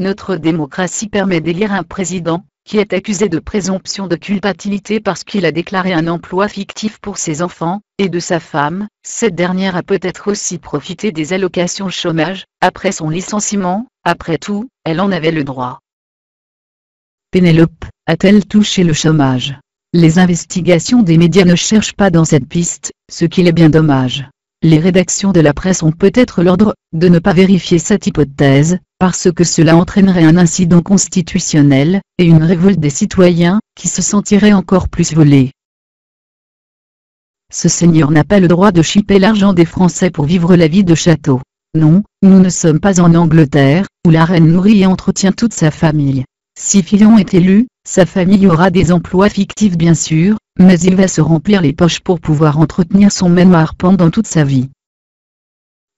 notre démocratie permet d'élire un président, qui est accusé de présomption de culpabilité parce qu'il a déclaré un emploi fictif pour ses enfants, et de sa femme. Cette dernière a peut-être aussi profité des allocations chômage, après son licenciement. Après tout, elle en avait le droit. Pénélope, a-t-elle touché le chômage? Les investigations des médias ne cherchent pas dans cette piste, ce qui est bien dommage. Les rédactions de la presse ont peut-être l'ordre de ne pas vérifier cette hypothèse, parce que cela entraînerait un incident constitutionnel, et une révolte des citoyens, qui se sentiraient encore plus volés. Ce seigneur n'a pas le droit de chipper l'argent des Français pour vivre la vie de château. Non, nous ne sommes pas en Angleterre, où la reine nourrit et entretient toute sa famille. Si Fillon est élu, sa famille aura des emplois fictifs bien sûr, mais il va se remplir les poches pour pouvoir entretenir son manoir pendant toute sa vie.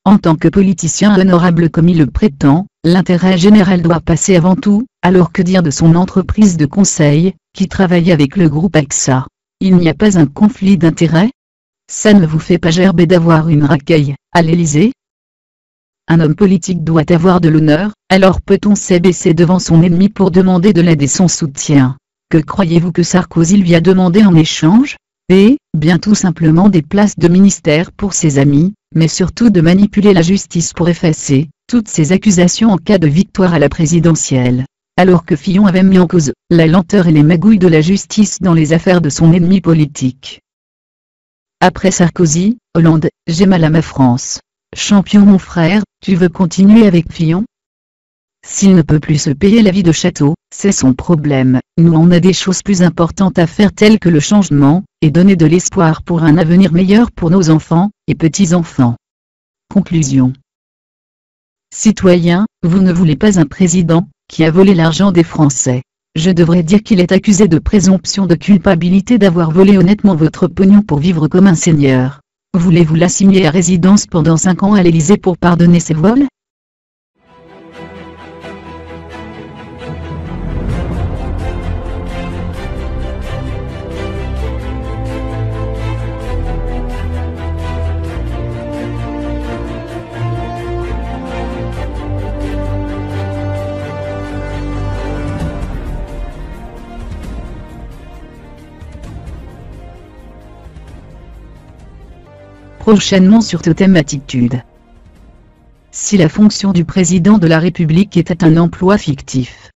En tant que politicien honorable comme il le prétend, l'intérêt général doit passer avant tout, alors que dire de son entreprise de conseil, qui travaille avec le groupe AXA? Il n'y a pas un conflit d'intérêts? Ça ne vous fait pas gerber d'avoir une racaille à l'Élysée? Un homme politique doit avoir de l'honneur, alors peut-on s'abaisser devant son ennemi pour demander de l'aide et son soutien? Que croyez-vous que Sarkozy lui a demandé en échange? Bien tout simplement des places de ministère pour ses amis, mais surtout de manipuler la justice pour effacer toutes ces accusations en cas de victoire à la présidentielle. Alors que Fillon avait mis en cause la lenteur et les magouilles de la justice dans les affaires de son ennemi politique. Après Sarkozy, Hollande, j'ai mal à ma France. Champion mon frère, tu veux continuer avec Fillon? S'il ne peut plus se payer la vie de château, c'est son problème. Nous on a des choses plus importantes à faire telles que le changement, et donner de l'espoir pour un avenir meilleur pour nos enfants, et petits-enfants. Conclusion. Citoyens, vous ne voulez pas un président, qui a volé l'argent des Français. Je devrais dire qu'il est accusé de présomption de culpabilité d'avoir volé honnêtement votre pognon pour vivre comme un seigneur. Voulez-vous l'assigner à résidence pendant 5 ans à l'Élysée pour pardonner ses vols? Prochainement sur Totem Attitude. Si la fonction du président de la République était un emploi fictif,